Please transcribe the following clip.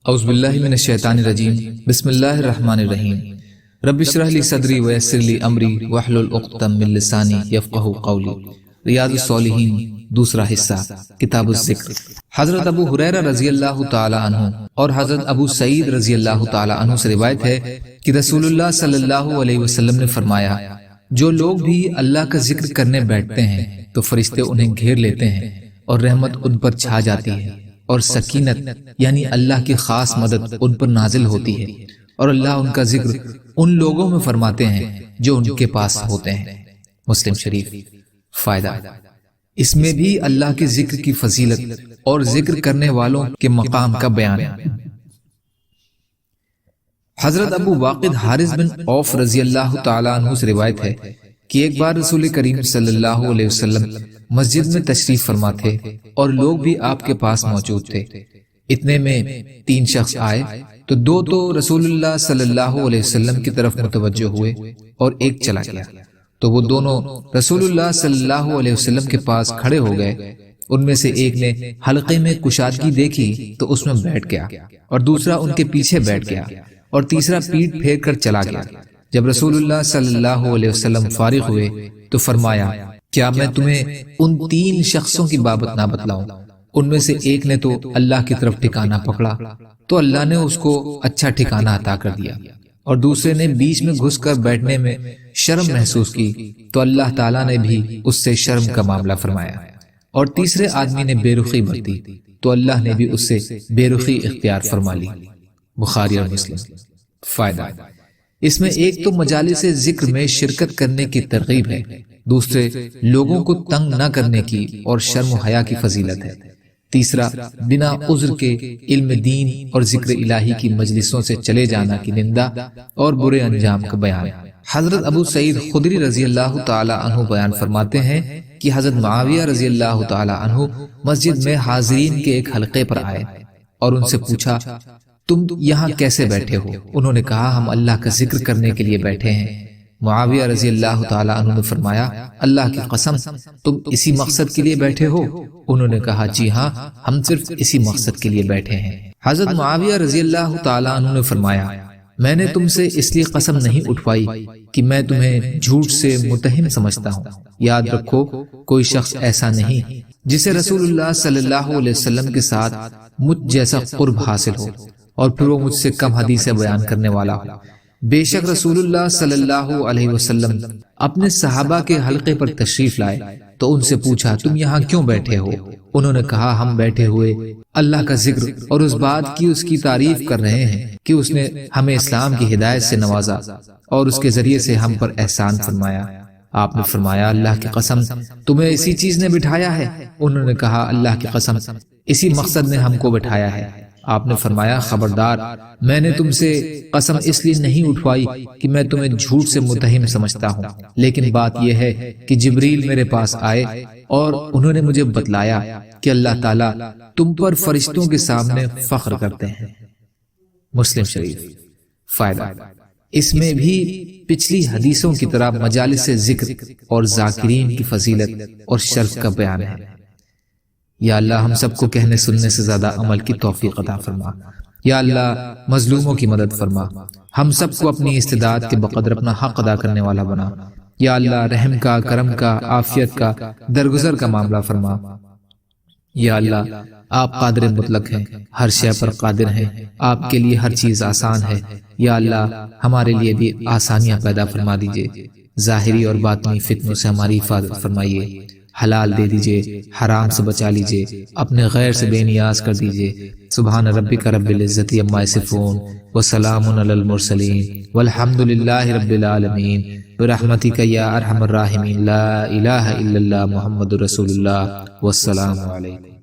اعوذ باللہ من الشیطان الرجیم بسم اللہ الرحمن الرحیم رب اشرح لی صدری ویسر لی امری واحلل عقدۃ من لسانی یفقہوا قولی۔ ریاض الصالحین دوسرا حصہ، کتاب الذکر۔ حضرت ابو ہریرہ رضی اللہ تعالی عنہ اور حضرت ابو سعید رضی اللہ تعالی عنہ سے روایت ہے کہ رسول اللہ صلی اللہ علیہ وسلم نے فرمایا، جو لوگ بھی اللہ کا ذکر کرنے بیٹھتے ہیں تو فرشتے انہیں گھیر لیتے ہیں اور رحمت ان پر چھا جاتی ہے اور سکینت یعنی اللہ کی خاص مدد ان پر نازل ہوتی ہے، اور اللہ ان کا ذکر ان لوگوں میں فرماتے ہیں جو ان کے پاس ہوتے ہیں۔ مسلم شریف۔ فائدہ، اس میں بھی اللہ کے ذکر کی فضیلت اور ذکر کرنے والوں کے مقام کا بیان ہے۔ حضرت ابو واقد حارث بن عوف رضی اللہ تعالی عنہ سے روایت ہے کہ ایک بار رسول کریم صلی اللہ علیہ وسلم مسجد میں تشریف فرما تھے اور لوگ بھی آپ کے پاس موجود تھے۔ اتنے میں 3 شخص آئے تو 2 تو رسول اللہ صلی اللہ علیہ وسلم کی طرف متوجہ ہوئے اور ایک چلا گیا، تو وہ دونوں رسول اللہ صلی اللہ علیہ وسلم کے پاس کھڑے ہو گئے۔ ان میں سے ایک نے حلقے میں کشادگی دیکھی تو اس میں بیٹھ گیا، اور دوسرا ان کے پیچھے بیٹھ گیا، اور تیسرا پیٹھ پھیر کر چلا گیا۔ جب رسول اللہ صلی اللہ علیہ وسلم فارغ ہوئے تو فرمایا، کیا میں تمہیں ان 3 شخصوں کی بابت نہ بتلاؤں؟ ان میں سے ایک نے تو اللہ کی طرف ٹھکانہ پکڑا تو اللہ نے اس کو اچھا ٹھکانہ عطا کر دیا، اور دوسرے نے بیچ میں گھس کر بیٹھنے میں شرم محسوس کی تو اللہ تعالیٰ نے بھی اس سے شرم کا معاملہ فرمایا، اور تیسرے آدمی نے بے رخی برتی تو اللہ نے بھی اس سے بے رخی اختیار فرما لی۔ بخاری اور مسلم۔ فائدہ، اس میں ایک تو مجالس ذکر میں شرکت کرنے کی ترغیب ہے، دوسرے لوگوں کو تنگ نہ کرنے کی اور شرم و حیا کی فضیلت ہے، تیسرا بنا عذر کے علم دین اور ذکر الہی کی مجلسوں سے چلے جانا کی نندا اور برے انجام کا بیان۔ حضرت ابو سعید خدری رضی اللہ تعالی عنہ بیان فرماتے ہیں کہ حضرت معاویہ رضی اللہ تعالی عنہ مسجد میں حاضرین کے ایک حلقے پر آئے اور ان سے پوچھا، تم یہاں کیسے بیٹھے ہو؟ انہوں نے کہا، ہم اللہ کا ذکر کرنے کے لیے بیٹھے ہیں۔ معاویہ رضی اللہ تعالی عنہ نے فرمایا، اللہ کی قسم تم اسی مقصد کے لیے بیٹھے ہو؟ انہوں نے کہا، جی ہاں، ہم صرف اسی مقصد کے لیے بیٹھے ہیں۔ حضرت معاویہ رضی اللہ تعالی عنہ نے فرمایا، میں نے تم سے اس لیے قسم نہیں اٹھوائی کہ میں تمہیں جھوٹ سے متہم سمجھتا ہوں۔ یاد رکھو، کوئی شخص ایسا نہیں جسے رسول اللہ صلی اللہ علیہ وسلم کے ساتھ مجھ جیسا قرب حاصل ہو اور پھر وہ مجھ سے کم حدیثیں بیان کرنے والا ہو۔ بے شک رسول اللہ صلی اللہ علیہ وسلم اپنے صحابہ کے حلقے پر تشریف لائے تو ان سے پوچھا، تم یہاں کیوں بیٹھے ہو؟ انہوں نے کہا، ہم بیٹھے ہوئے اللہ کا ذکر اور اس بات کی اس کی تعریف کر رہے ہیں کہ اس نے ہمیں اسلام کی ہدایت سے نوازا اور اس کے ذریعے سے ہم پر احسان فرمایا۔ آپ نے فرمایا، اللہ کی قسم تمہیں اسی چیز نے بٹھایا ہے؟ انہوں نے کہا، اللہ کی قسم اسی مقصد نے ہم کو بٹھایا ہے۔ آپ نے فرمایا، خبردار، میں نے تم سے قسم اس لیے نہیں اٹھوائی کہ میں تمہیں جھوٹ سے متہم سمجھتا ہوں، لیکن بات یہ ہے کہ جبریل میرے پاس آئے اور انہوں نے مجھے بتلایا کہ اللہ تعالیٰ تم پر فرشتوں کے سامنے فخر کرتے ہیں۔ مسلم شریف۔ فائدہ، اس میں بھی پچھلی حدیثوں کی طرح مجالس ذکر اور ذاکرین کی فضیلت اور شرف کا بیان ہے۔ یا اللہ ہم سب کو کہنے سننے سے زیادہ عمل کی توفیق عطا فرما۔ یا اللہ مظلوموں کی مدد فرما، ہم سب کو اپنی استعداد کے بقدر اپنا حق ادا کرنے والا بنا۔ یا اللہ رحم کا، کرم کا، عافیت کا، درگزر کا معاملہ فرما۔ یا اللہ آپ قادر مطلق ہیں، ہر شے پر قادر ہیں، آپ کے لیے ہر چیز آسان ہے۔ یا اللہ ہمارے لیے بھی آسانیاں پیدا فرما دیجئے، ظاہری اور باطنی فتنوں سے ہماری حفاظت فرمائیے، حلال دے دیجئے، حرام سے بچا لیجئے، اپنے غیر سے بے نیاز کر دیجئے۔ سبحان ربک رب العزت عما یصفون وسلام علی المرسلین والحمد للہ رب العالمین برحمتک یا ارحم الراحمین لا الہ الا اللہ محمد رسول اللہ والسلام علیکم۔